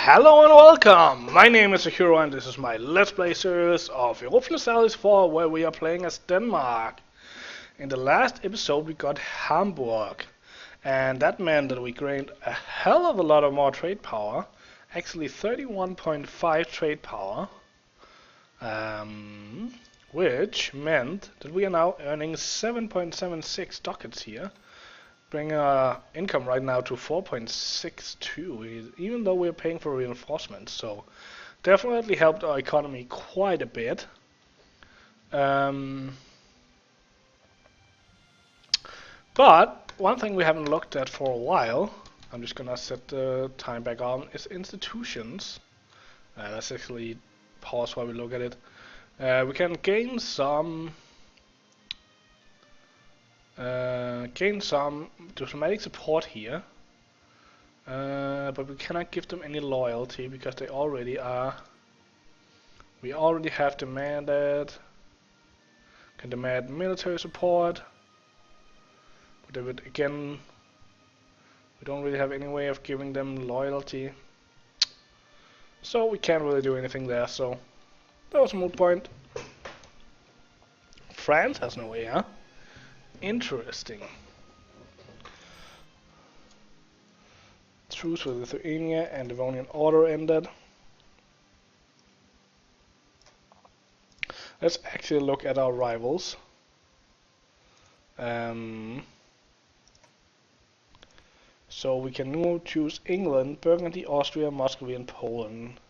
Hello and welcome! My name is Hero and this is my Let's Play series of Europa Universalis IV where we are playing as Denmark. In the last episode we got Hamburg and that meant that we gained a hell of a lot of more trade power. Actually 31.5 trade power. Which meant that we are now earning 7.76 ducats here. Bring our income right now to 4.62, even though we're paying for reinforcements, so definitely helped our economy quite a bit. But one thing we haven't looked at for a while, I'm just gonna set the time back on, is institutions. Let's actually pause while we look at it. We can gain some diplomatic support here, but we cannot give them any loyalty because they already are. We already have demanded. Can demand military support, but they would again. We don't really have any way of giving them loyalty, so we can't really do anything there. So that was a moot point. France has no heir. Interesting. Truce with Lithuania and Devonian Order ended. Let's actually look at our rivals. So we can now choose England, Burgundy, Austria, Muscovy, and Poland.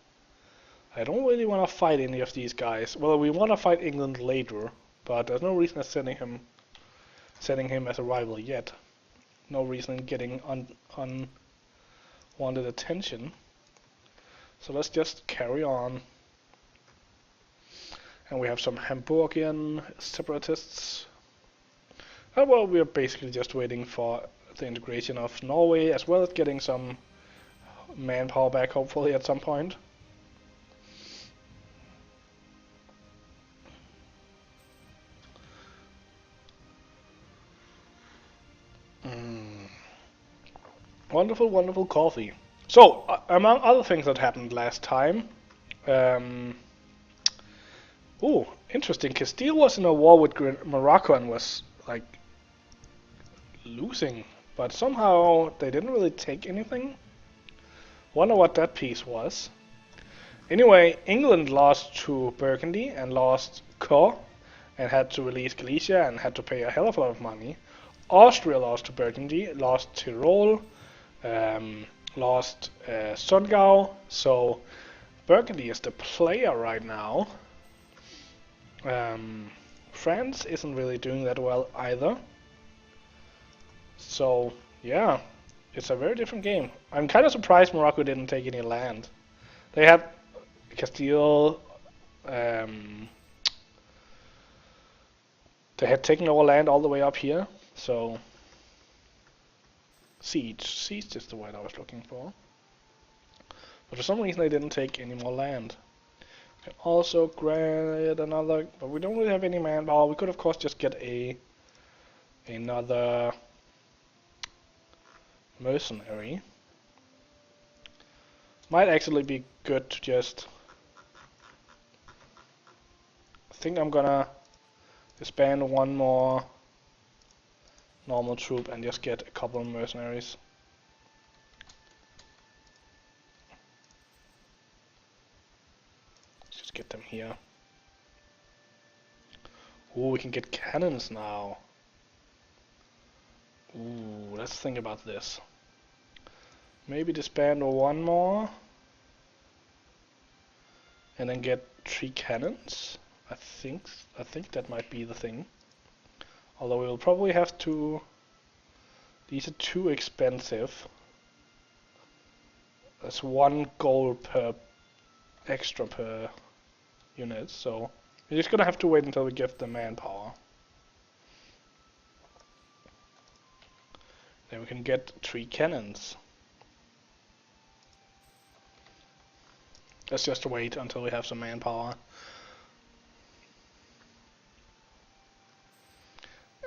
I don't really want to fight any of these guys. Well, we want to fight England later, but there's no reason of sending him as a rival yet. No reason in getting unwanted attention. So let's just carry on. And we have some Hamburgian separatists. Well, we are basically just waiting for the integration of Norway, as well as getting some manpower back, hopefully, at some point. Wonderful, wonderful coffee. So, among other things that happened last time, interesting. Castile was in a war with Morocco and was like losing, but somehow they didn't really take anything. Wonder what that piece was. Anyway, England lost to Burgundy and lost Caen and had to release Galicia and had to pay a hell of a lot of money. Austria lost to Burgundy, lost Tyrol. Lost Sundgau, so Burgundy is the player right now. France isn't really doing that well either. So yeah, it's a very different game. I'm kind of surprised Morocco didn't take any land. They had Castile. They had taken over land all the way up here, so. Siege is the word I was looking for. But for some reason they didn't take any more land. We can also grant another, but we don't really have any manpower. We could of course just get another mercenary. Might actually be good to just. I think I'm gonna disband one more normal troop and just get a couple of mercenaries. Let's just get them here. Ooh, we can get cannons now. Ooh, let's think about this. Maybe disband one more and then get 3 cannons. I think that might be the thing. Although we will probably have to. These are too expensive. That's 1 gold per extra per unit, so we're just gonna have to wait until we get the manpower. Then we can get 3 cannons. Let's just wait until we have some manpower.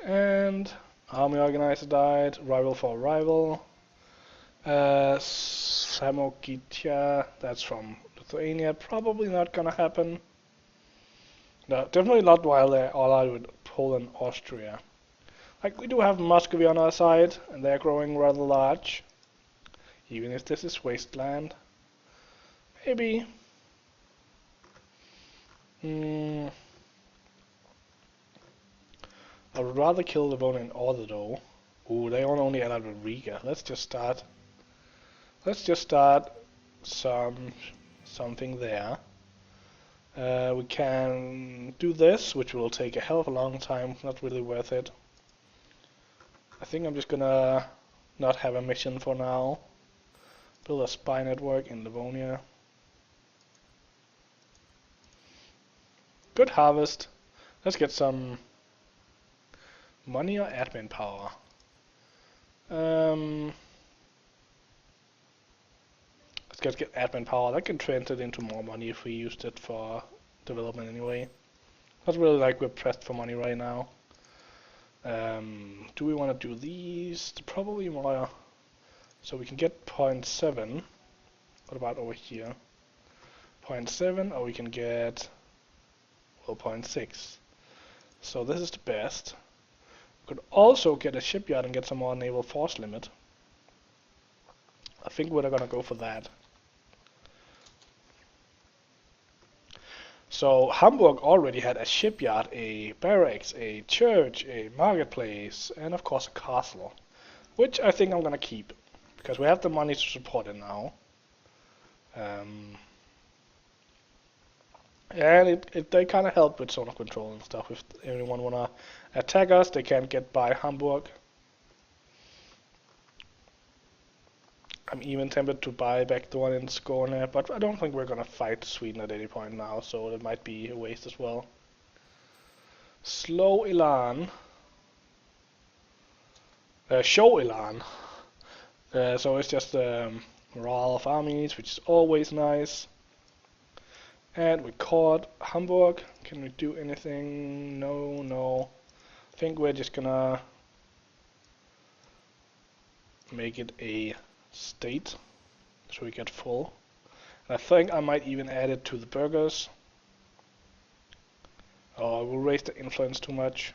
And army organizer died, rival for rival. Samogitia, that's from Lithuania, probably not gonna happen. No, definitely not while they're allied with Poland, Austria. Like, we do have Muscovy on our side, and they're growing rather large. Even if this is wasteland. Maybe. I would rather kill Livonian Order though. Ooh, they are only allied with Riga. Let's just start something there. We can do this, which will take a hell of a long time. Not really worth it. I think I'm just gonna not have a mission for now. Build a spy network in Livonia. Good harvest. Let's get some money or admin power. Let's get admin power. That can translate into more money if we used it for development anyway. Not really like we're pressed for money right now. Do we want to do these? Probably more. So we can get 0.7. What about over here? 0.7, or we can get, well, 0.6. So this is the best. We could also get a shipyard and get some more naval force limit. I think we're gonna go for that. So Hamburg already had a shipyard, a barracks, a church, a marketplace, and of course a castle, which I think I'm gonna keep because we have the money to support it now. And they kind of help with zone of control and stuff. If anyone wanna attack us, they can't get by Hamburg. I'm even tempted to buy back the one in Skåne, but I don't think we're gonna fight Sweden at any point now, so that might be a waste as well. Slow Elan. Show Elan. So it's just morale of armies, which is always nice. And we caught Hamburg. Can we do anything? No. I think we're just gonna make it a state so we get full. And I think I might even add it to the burghers. Oh, I will raise the influence too much.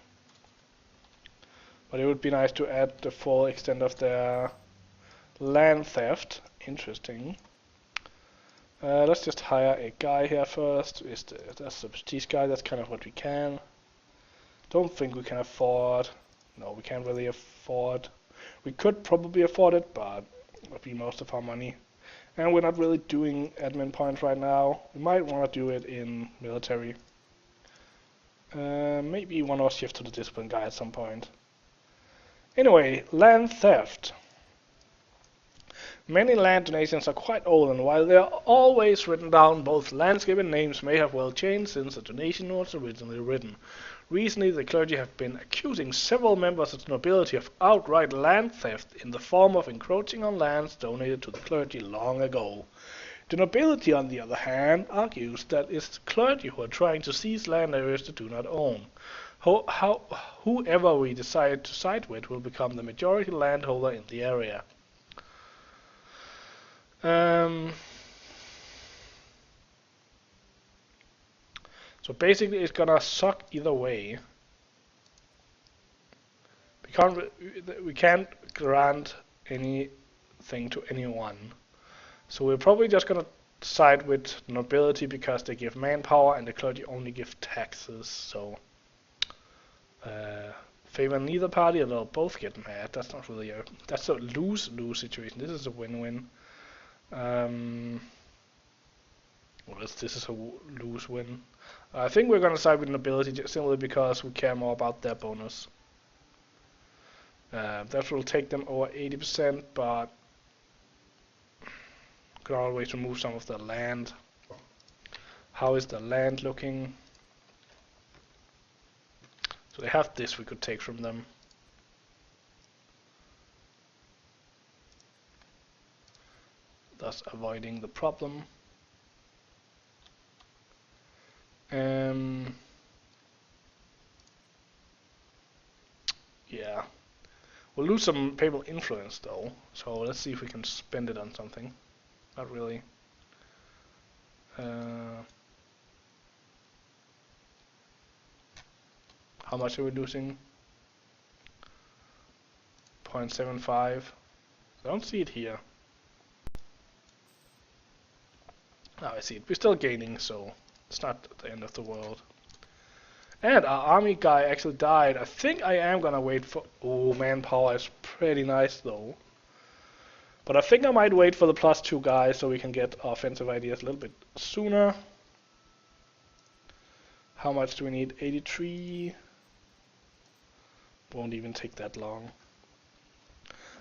But it would be nice to add the full extent of their land theft. Interesting. Let's just hire a guy here first. That's the prestige guy. That's kind of what we can. Don't think we can afford. No, we can't really afford. We could probably afford it, but it would be most of our money. And we're not really doing admin points right now. We might want to do it in military. Maybe one or shift to the discipline guy at some point. Anyway, land theft. Many land donations are quite old, and while they are always written down, both landscape and names may have well changed since the donation was originally written. Recently, the clergy have been accusing several members of the nobility of outright land theft in the form of encroaching on lands donated to the clergy long ago. The nobility, on the other hand, argues that it's the clergy who are trying to seize land areas they do not own. Whoever we decide to side with will become the majority landholder in the area. So basically it's gonna suck either way. We can't grant anything to anyone. So we're probably just gonna side with nobility because they give manpower and the clergy only give taxes. So favor neither party or they'll both get mad. That's not really that's a lose-lose situation. This is a win-win. Well, this is a lose-win. I think we're gonna side with nobility simply because we care more about their bonus. That will take them over 80%, but could always remove some of the land. How is the land looking? So they have this we could take from them. Thus avoiding the problem. Yeah. We'll lose some papal influence though, so let's see if we can spend it on something. Not really. How much are we losing? 0.75. I don't see it here. Oh, I see it. We're still gaining, so it's not the end of the world. And our army guy actually died. I think I am gonna wait for... Oh, manpower is pretty nice though. But I think I might wait for the +2 guys so we can get offensive ideas a little bit sooner. How much do we need? 83. Won't even take that long.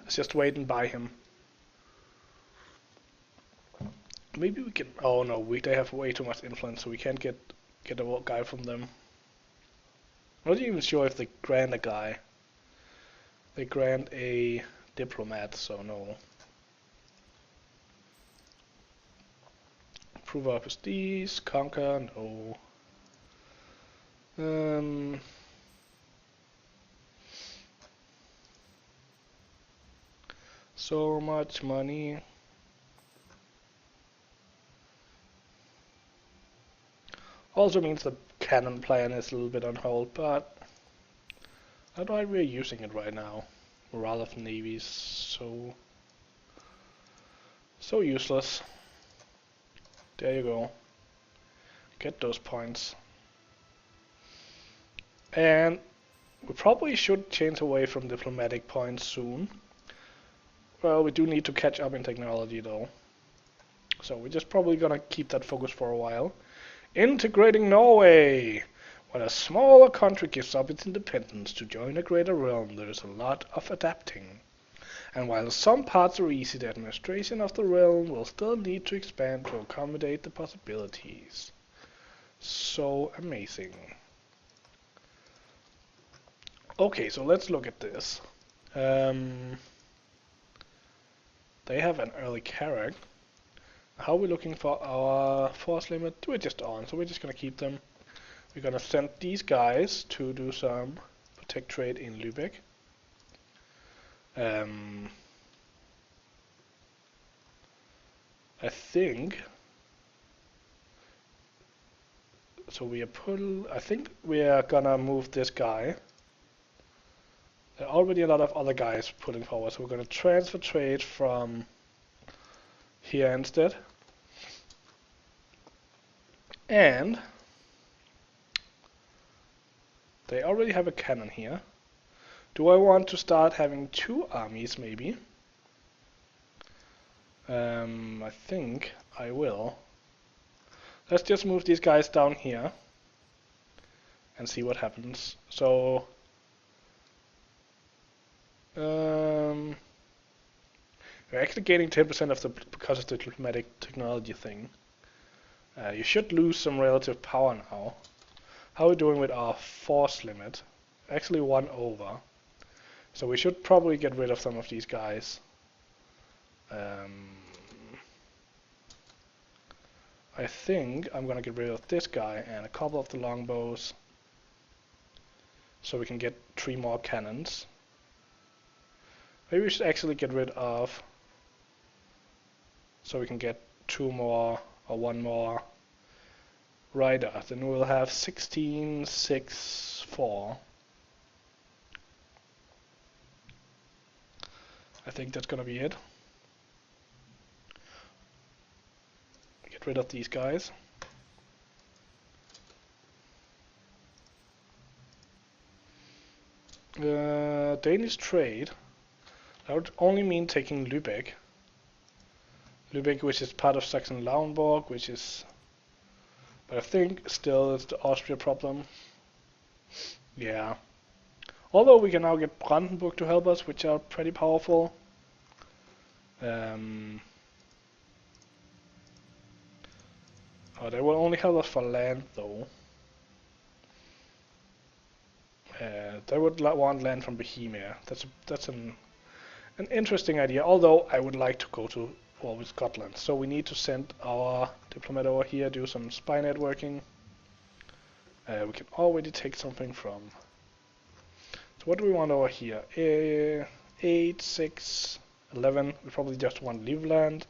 Let's just wait and buy him. Maybe we can... Oh no, they have way too much influence, so we can't get a guy from them. I'm not even sure if they grant a guy. They grant a diplomat, so no. Prove our prestige, conquer, no. So much money. Also means the cannon plan is a little bit on hold, but I don't know why we're using it right now. Morale of the Navy is so useless. There you go. Get those points. And we probably should change away from diplomatic points soon. Well, we do need to catch up in technology though. So we're just probably gonna keep that focus for a while. Integrating Norway! When a smaller country gives up its independence to join a greater realm, there is a lot of adapting. And while some parts are easy, the administration of the realm will still need to expand to accommodate the possibilities. So amazing. Okay, so let's look at this. They have an early carrack. How are we looking for our force limit? We're just on, so we're just gonna keep them. We're gonna send these guys to do some protectorate in Lübeck. I think so. I think we are gonna move this guy. There are already a lot of other guys pulling forward, so we're gonna transfer trade from here instead. And they already have a cannon here. Do I want to start having 2 armies maybe? I think I will. Let's just move these guys down here and see what happens. So we're actually gaining 10% of the because of the diplomatic technology thing. You should lose some relative power now. How are we doing with our force limit? Actually 1 over. So we should probably get rid of some of these guys. I think I'm gonna get rid of this guy and a couple of the longbows, so we can get 3 more cannons. Maybe we should actually get rid of, so we can get 2 more or 1 more rider. Then we'll have 16, 6, 4. I think that's gonna be it. Get rid of these guys. Danish trade. That would only mean taking Lübeck. Lübeck, which is part of Saxon-Lauenburg, which is... But I think still it's the Austria problem. Yeah. Although we can now get Brandenburg to help us, which are pretty powerful. Oh, they will only help us for land, though. They would want land from Bohemia. That's an interesting idea. Although I would like to go to war with Scotland, so we need to send our diplomat over here, do some spy networking. We can already take something from. So what do we want over here? 8, 6, 11. We probably just want Livland.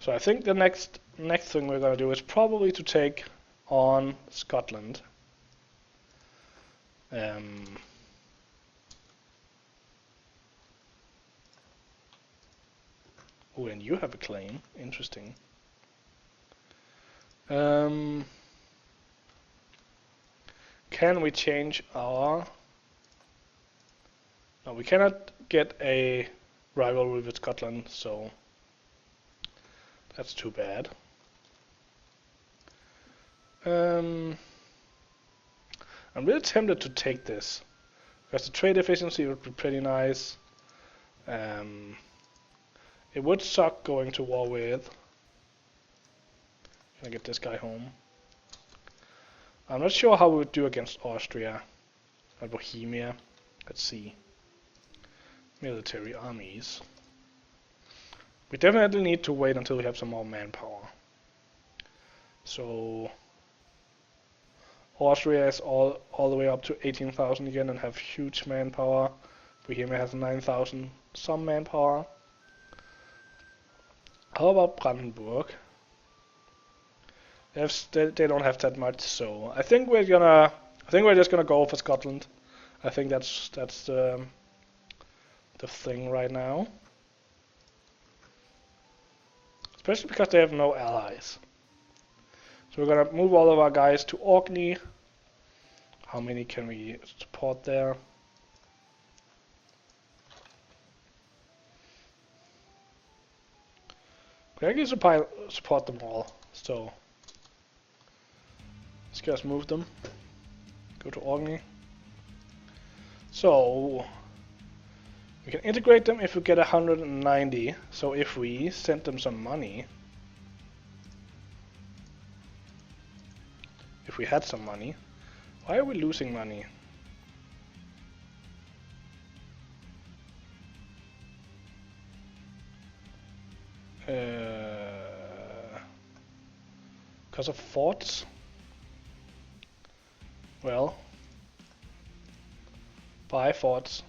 So I think the next thing we're gonna do is probably to take on Scotland. Oh, and you have a claim. Interesting. Can we change our... No, we cannot get a rivalry with Scotland, so that's too bad. I'm really tempted to take this, because the trade efficiency would be pretty nice. It would suck going to war with. Can I get this guy home? I'm not sure how we would do against Austria and Bohemia. Let's see. Military armies. We definitely need to wait until we have some more manpower. So Austria is all the way up to 18,000 again and have huge manpower. Bohemia has 9,000 some manpower. How about Brandenburg? They don't have that much, so I think we're just gonna go for Scotland. I think that's the thing right now. Especially because they have no allies. So we're gonna move all of our guys to Orkney. How many can we support there? We actually support them all, so let's just move them. Go to Orkney. So we can integrate them if we get 190. So if we send them some money, if we had some money, why are we losing money? Because of forts? Well, buy forts.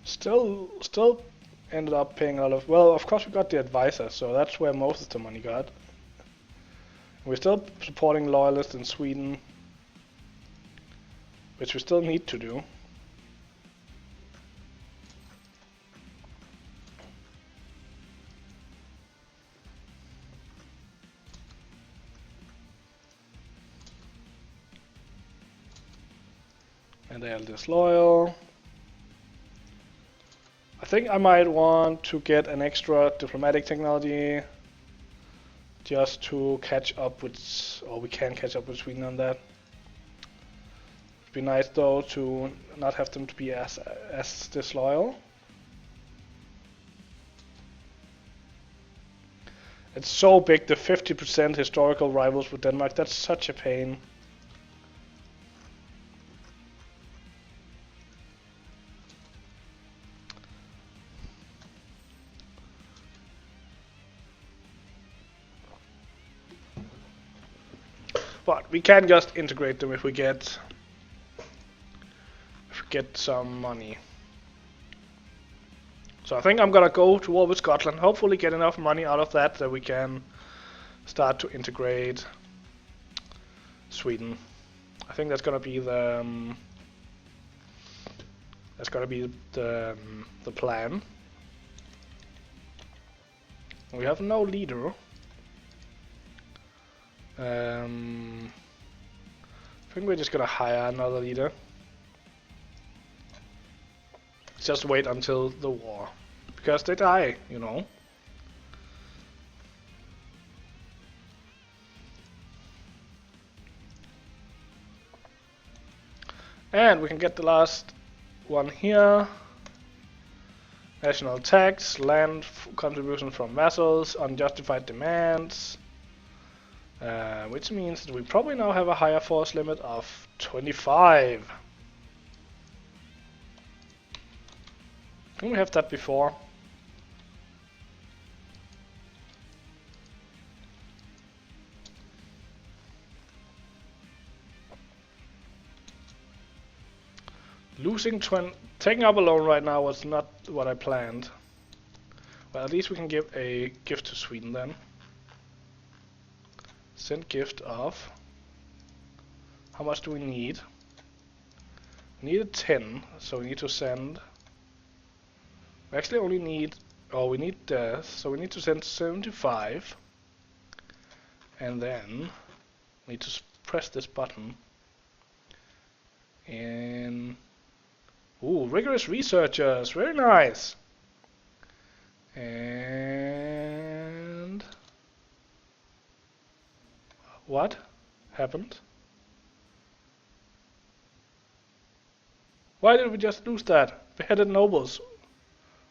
Still ended up paying a lot of... Well, of course we got the advisor, so that's where most of the money got. We're still supporting loyalists in Sweden, which we still need to do. And they are disloyal. I think I might want to get an extra diplomatic technology just to catch up with, or we can catch up with Sweden on that. It'd be nice though to not have them to be as disloyal. It's so big, the 50% historical rivals with Denmark, that's such a pain. But we can just integrate them if we get some money. So I think I'm gonna go to war with Scotland, hopefully get enough money out of that we can start to integrate Sweden. I think that's gonna be the plan. We have no leader. I think we're just gonna hire another leader. Just wait until the war, because they die, you know. And we can get the last one here. National tax, land contribution from vassals, unjustified demands. Which means that we probably now have a higher force limit of 25. Didn't we have that before? Taking up a loan right now was not what I planned. Well, at least we can give a gift to Sweden then. Send gift of. How much do we need? We need 10, so we need to send. We actually only need. Oh, we need death, so we need to send 75. And then we need to press this button. And ooh, rigorous researchers, very nice. And what happened? Why did we just lose that? Beheaded nobles.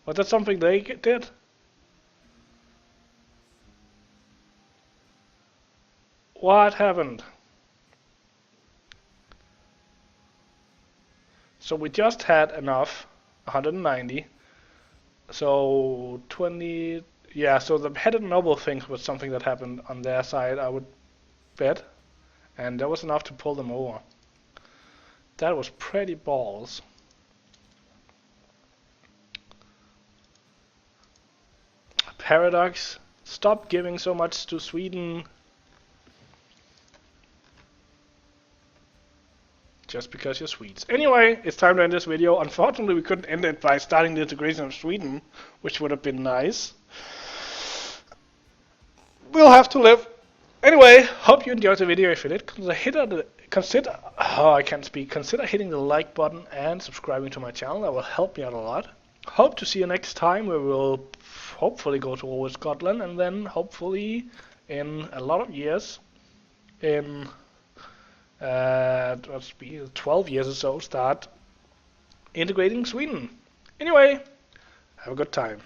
Was that something they did? What happened? So we just had enough, 190. So 20, yeah, so the beheaded noble thing was something that happened on their side, I would bet. And that was enough to pull them over. That was pretty balls. Paradox, stop giving so much to Sweden. Just because you're Swedes. Anyway, it's time to end this video. Unfortunately, we couldn't end it by starting the integration of Sweden, which would have been nice. We'll have to live. Anyway, hope you enjoyed the video. If you did, consider hitting the like button and subscribing to my channel. That will help me out a lot. Hope to see you next time, where we'll hopefully go to Scotland, and then hopefully in a lot of years, in let's be 12 years or so, start integrating Sweden. Anyway, have a good time.